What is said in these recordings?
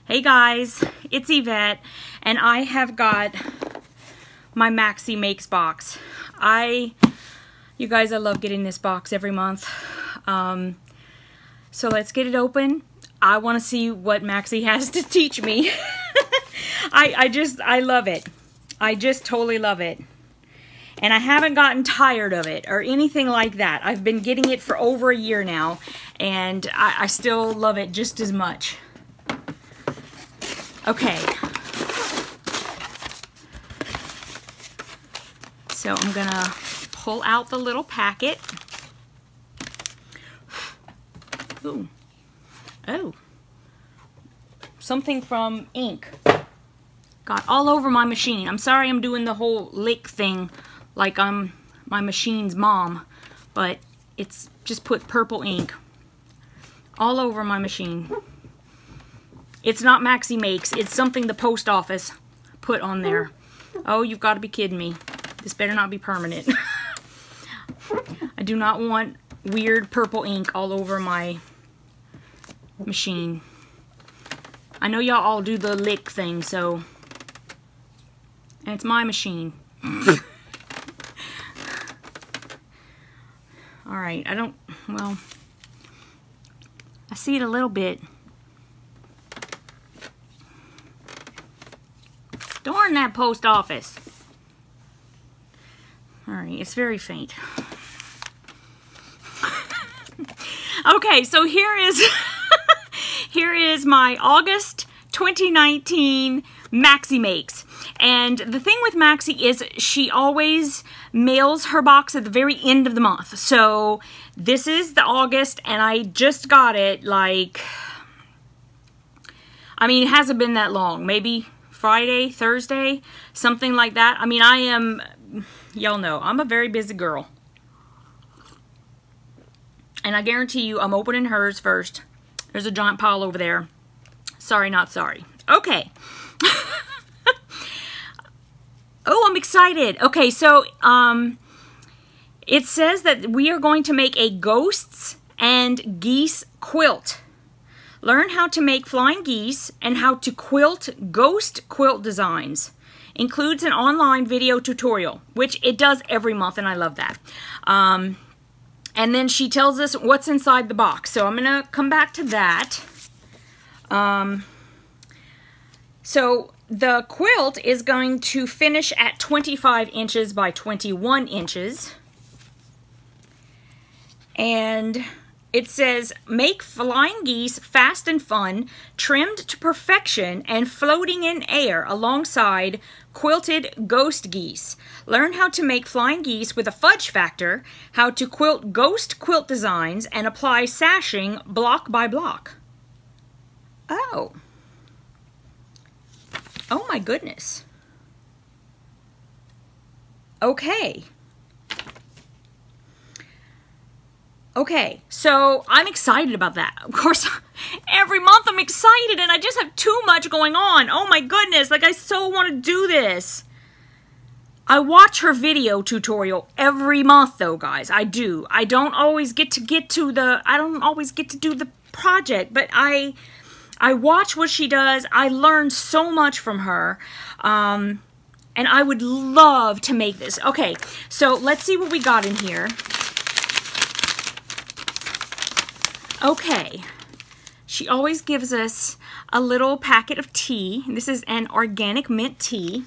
Hey guys, it's Yvette, and I have got my Maxie Makes box. You guys, I love getting this box every month. So let's get it open. I want to see what Maxie has to teach me. I love it. I just totally love it. And I haven't gotten tired of it or anything like that. I've been getting it for over a year now, and I still love it just as much. Okay. So I'm gonna pull out the little packet. Ooh. Oh. Something from ink. Got all over my machine. I'm sorry I'm doing the whole lick thing like I'm my machine's mom, but it's just put purple ink all over my machine. It's not Maxie Makes. It's something the post office put on there. Oh, you've got to be kidding me. This better not be permanent. I do not want weird purple ink all over my machine. I know y'all all do the lick thing, so... And it's my machine. Alright, well... I see it a little bit. Darn that post office. Alright, it's very faint. Okay, so here is here is my August 2019 Maxie Makes. And the thing with Maxie is she always mails her box at the very end of the month. So this is the August, and I just got it like, I mean, it hasn't been that long. Maybe Friday, Thursday, something like that. I mean, I am, y'all know, I'm a very busy girl. And I guarantee you, I'm opening hers first. There's a giant pile over there. Sorry, not sorry. Okay. Oh, I'm excited. Okay, so, it says that we are going to make a ghosts and geese quilt. Learn how to make flying geese and how to quilt ghost quilt designs. Includes an online video tutorial, which it does every month, and I love that. And then she tells us what's inside the box. So I'm going to come back to that. So the quilt is going to finish at 25 inches by 21 inches. And it says, make flying geese fast and fun, trimmed to perfection and floating in air alongside quilted ghost geese. Learn how to make flying geese with a fudge factor, how to quilt ghost quilt designs, and apply sashing block by block. Oh. Oh my goodness. Okay. Okay, so I'm excited about that. Of course, every month I'm excited and I just have too much going on. Oh my goodness, like I so want to do this. I watch her video tutorial every month though, guys. I do. I don't always get to do the project, but I watch what she does. I learn so much from her. And I would love to make this. Okay, so let's see what we got in here. Okay, she always gives us a little packet of tea. This is an organic mint tea.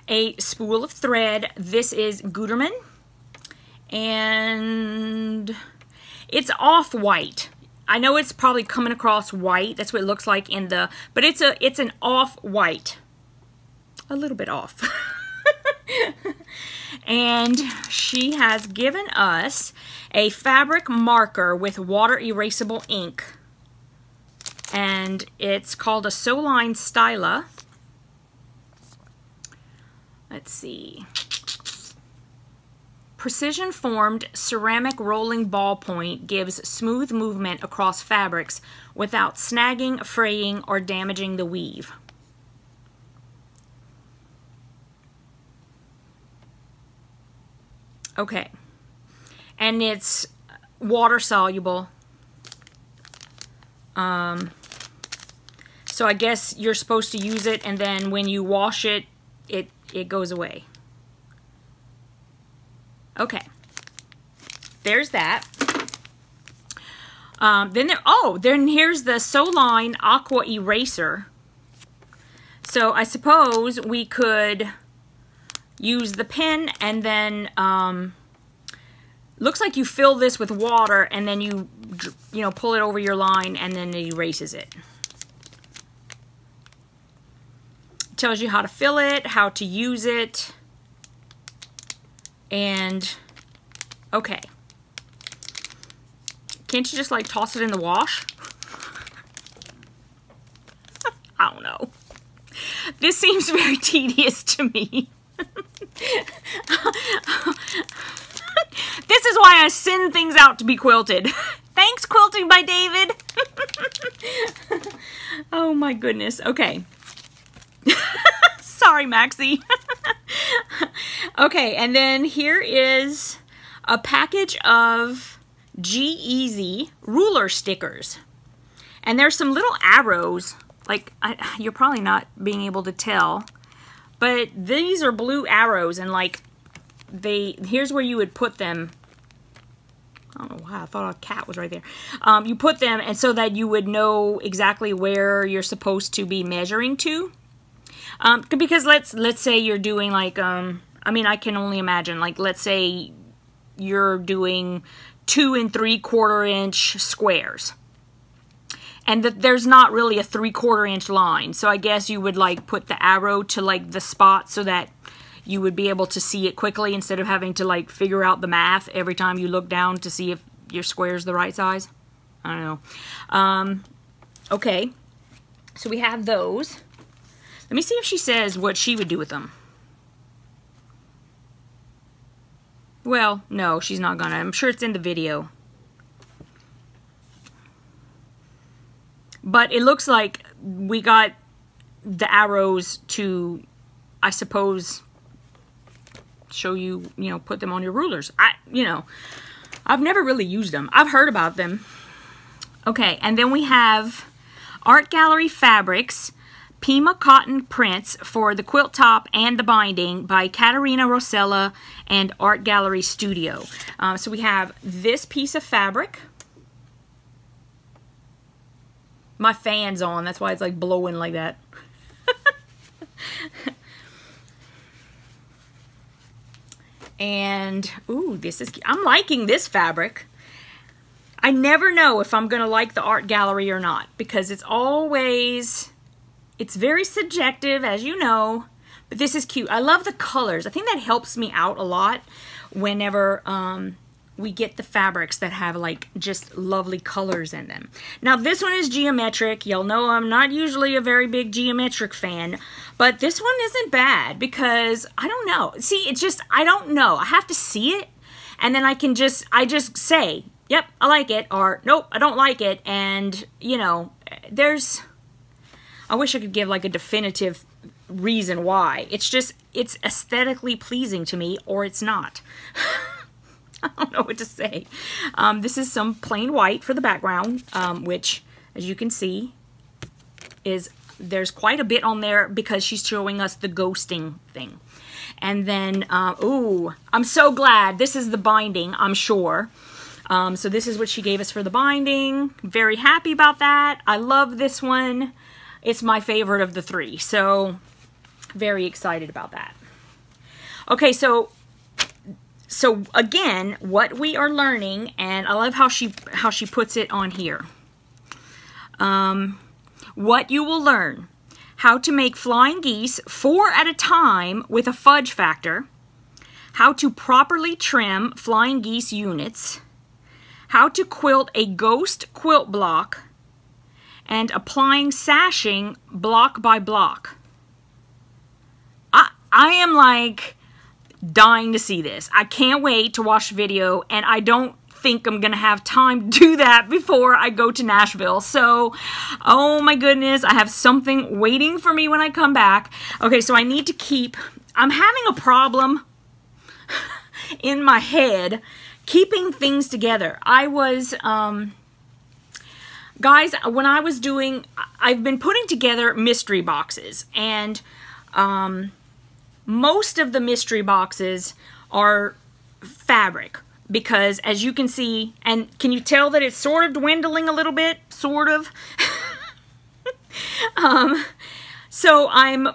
A spool of thread. This is Gutermann. And it's off-white. I know it's probably coming across white. That's what it looks like in the, but it's an off-white. A little bit off. And she has given us a fabric marker with water erasable ink. And it's called a Soline Styla. Let's see. Precision formed ceramic rolling ballpoint gives smooth movement across fabrics without snagging, fraying, or damaging the weave. Okay. And it's water soluble. So I guess you're supposed to use it, and then when you wash it, it goes away. Okay. There's that. Then here's the Soline Aqua Eraser. So I suppose we could use the pen, and then looks like you fill this with water, and then you pull it over your line, and then it erases it. It tells you how to fill it, how to use it, and okay. Can't you just like toss it in the wash? I don't know. This seems very tedious to me. This is why I send things out to be quilted. Thanks, Quilting by David. Oh my goodness. Okay. Sorry, Maxie. Okay, and then here is a package of G-Easy ruler stickers. And there's some little arrows. Like, you're probably not being able to tell. But these are blue arrows, and like, here's where you would put them. I don't know why, I thought a cat was right there. You put them, and so that you would know exactly where you're supposed to be measuring to. Because let's say you're doing like, I mean, I can only imagine, like, let's say you're doing 2 3/4 inch squares. And there's not really a 3/4 inch line. So I guess you would like put the arrow to like the spot so that you would be able to see it quickly instead of having to like figure out the math every time you look down to see if your square is the right size. I don't know. Okay. So we have those. Let me see if she says what she would do with them. Well, no, she's not gonna. I'm sure it's in the video. But it looks like we got the arrows to, I suppose, show you, put them on your rulers. I've never really used them. I've heard about them. Okay, and then we have Art Gallery Fabrics, Pima Cotton Prints for the quilt top and the binding by Caterina Rosella and Art Gallery Studio. So we have this piece of fabric. My fan's on, that's why it's like blowing like that. And, ooh, I'm liking this fabric. I never know if I'm gonna like the Art Gallery or not, because it's very subjective, as you know, but this is cute. I love the colors. I think that helps me out a lot whenever we get the fabrics that have like just lovely colors in them. Now this one is geometric. Y'all know I'm not usually a very big geometric fan, but this one isn't bad because I don't know. See, it's just, I don't know. I have to see it, and then I just say, yep, I like it, or nope, I don't like it. And I wish I could give like a definitive reason why. It's aesthetically pleasing to me, or it's not. I don't know what to say. This is some plain white for the background, which, as you can see, there's quite a bit on there because she's showing us the ghosting thing. And then, ooh, I'm so glad. This is the binding, I'm sure. So this is what she gave us for the binding. Very happy about that. I love this one. It's my favorite of the 3. So, very excited about that. Okay, so again, what we are learning, and I love how she puts it on here. What you will learn: how to make flying geese 4 at a time with a fudge factor, how to properly trim flying geese units, how to quilt a ghost quilt block, and applying sashing block by block. I am like dying to see this. I can't wait to watch the video, and I don't think I'm gonna have time to do that before I go to Nashville. So, oh my goodness, I have something waiting for me when I come back. Okay, so I need to I'm having a problem in my head keeping things together. I was guys, when I was doing, I've been putting together mystery boxes, and most of the mystery boxes are fabric, because as you can see, and can you tell that it's sort of dwindling a little bit? Sort of. So I'm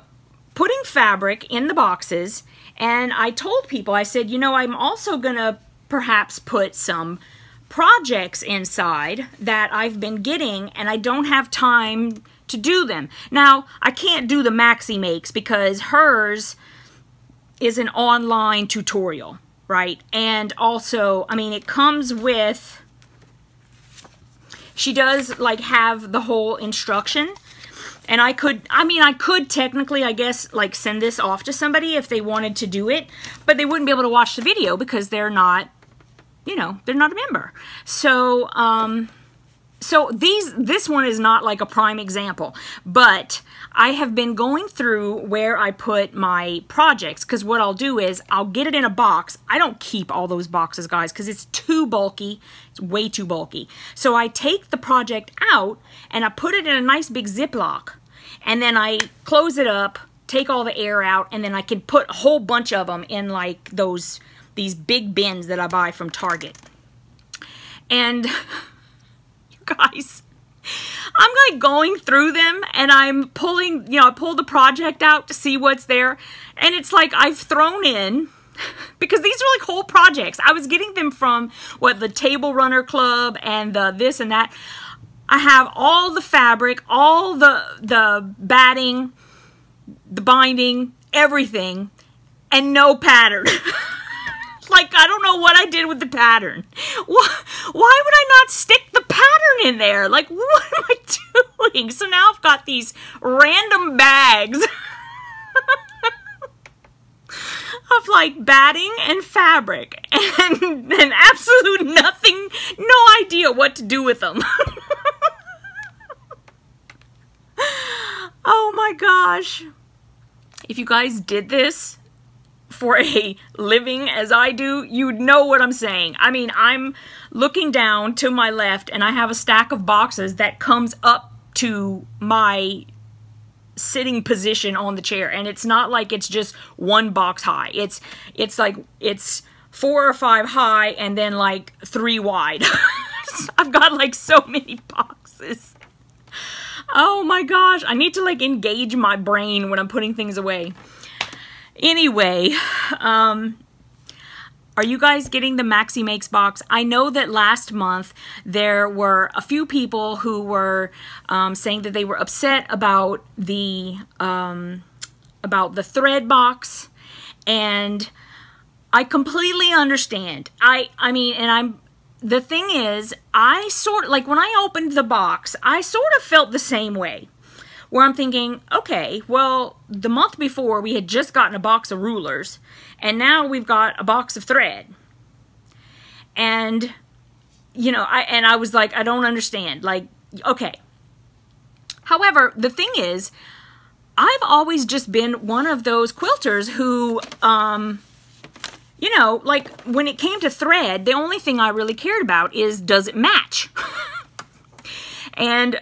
putting fabric in the boxes, and I told people, I said, you know, I'm also gonna perhaps put some projects inside that I've been getting, and I don't have time to do them. Now, I can't do the Maxie makes because hers is an online tutorial, right? And also, I mean, it comes with, she does like have the whole instruction, and I could technically, I guess, like send this off to somebody if they wanted to do it, but they wouldn't be able to watch the video because they're not, you know, they're not a member. So, this one is not like a prime example, but I have been going through where I put my projects, because what I'll do is I'll get it in a box. I don't keep all those boxes, guys, because it's too bulky. It's way too bulky. So I take the project out and I put it in a nice big Ziploc, and then I close it up, take all the air out, and then I can put a whole bunch of them in like these big bins that I buy from Target. And you guys, I'm like going through them, and I'm pulling, you know, I pull the project out to see what's there, and it's like I've thrown in, because these are like whole projects. I was getting them from the Table Runner Club and the this and that. I have all the fabric, all the batting, the binding, everything, and no pattern. Like, I don't know what I did with the pattern. Why would I not stick the pattern in there? Like, what am I doing? So now I've got these random bags of like batting and fabric, and absolute nothing, no idea what to do with them. Oh my gosh. If you guys did this for a living as I do, you'd know what I'm saying. I mean, I'm looking down to my left, and I have a stack of boxes that comes up to my sitting position on the chair, and it's not like it's just one box high. It's like it's 4 or 5 high and then like 3 wide. I've got like so many boxes. Oh my gosh, I need to like engage my brain when I'm putting things away. Anyway, are you guys getting the Maxie Makes box? I know that last month there were a few people who were saying that they were upset about the thread box, and I completely understand. I mean, and the thing is, I sort of, like when I opened the box, I sort of felt the same way. Where I'm thinking, okay, well, the month before we had just gotten a box of rulers, and now we've got a box of thread. And, you know, I was like, I don't understand. Like, okay. However, the thing is, I've always just been one of those quilters who, you know, like when it came to thread, the only thing I really cared about is, does it match? And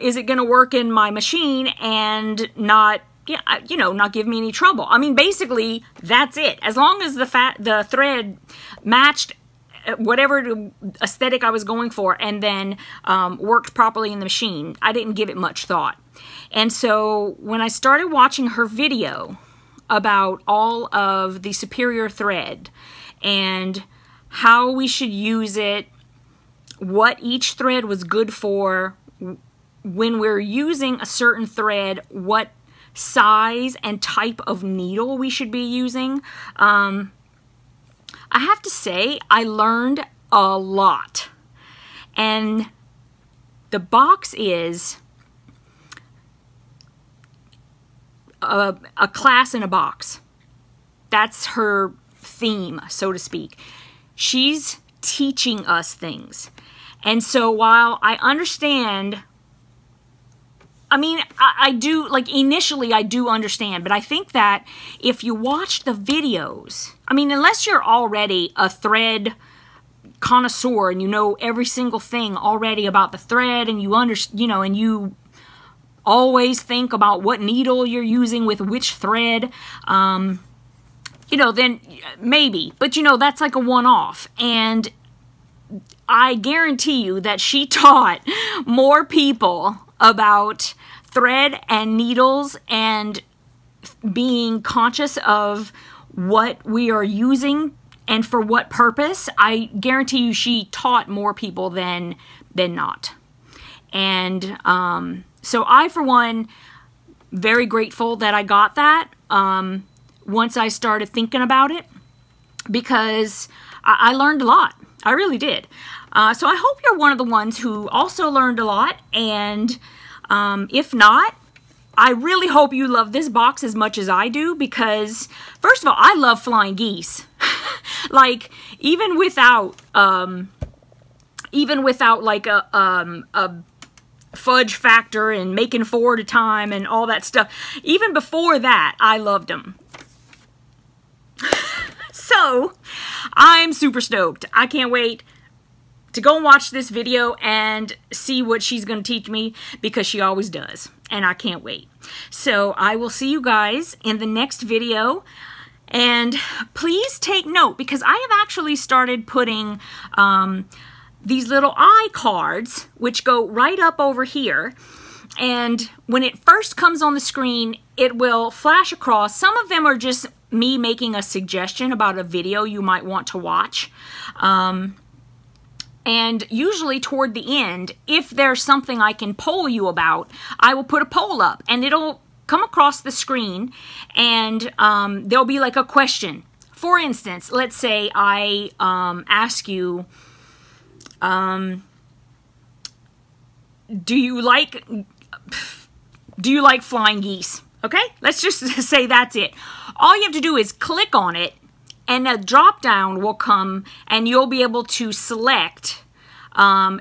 is it going to work in my machine and not, you know, not give me any trouble? I mean, basically, that's it. As long as the thread matched whatever aesthetic I was going for, and then worked properly in the machine, I didn't give it much thought. And so when I started watching her video about all of the superior thread and how we should use it, what each thread was good for, when we're using a certain thread, what size and type of needle we should be using, I have to say I learned a lot. And the box is a class in a box. That's her theme, so to speak. She's teaching us things. And so while I understand, I mean, I do, like initially I do understand, but I think that if you watch the videos, I mean, unless you're already a thread connoisseur and you know every single thing already about the thread, and and you always think about what needle you're using with which thread, then maybe. But that's like a one-off. And I guarantee you that she taught more people about thread and needles and being conscious of what we are using and for what purpose. I guarantee you she taught more people than not. And so I, for one, very grateful that I got that once I started thinking about it, because I learned a lot. I really did. So I hope you're one of the ones who also learned a lot, and if not, I really hope you love this box as much as I do, because first of all, I love flying geese. Like, even without like a fudge factor and making 4 at a time and all that stuff, even before that, I loved them. So I'm super stoked. I can't wait to go and watch this video and see what she's going to teach me, because she always does, and I can't wait. So I will see you guys in the next video, and please take note, because I have actually started putting these little iCards, which go right up over here, and when it first comes on the screen, it will flash across. Some of them are just me making a suggestion about a video you might want to watch. And usually toward the end, if there's something I can poll you about, I will put a poll up, and it'll come across the screen, and there'll be like a question. For instance, let's say I ask you, do you like flying geese? Okay, let's just say that's it. All you have to do is click on it, and a drop down will come, and you'll be able to select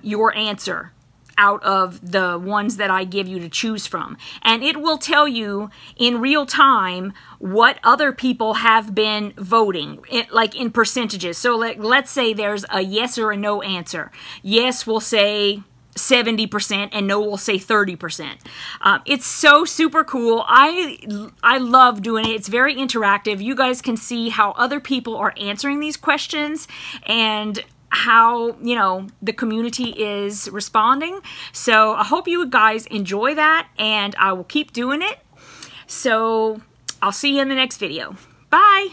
your answer out of the ones that I give you to choose from. And it will tell you in real time what other people have been voting, like in percentages. So let's say there's a yes or a no answer. Yes will say 70% and no will say 30%. It's so super cool. I love doing it. It's very interactive. You guys can see how other people are answering these questions and how, the community is responding. So I hope you guys enjoy that, and I will keep doing it. So I'll see you in the next video. Bye.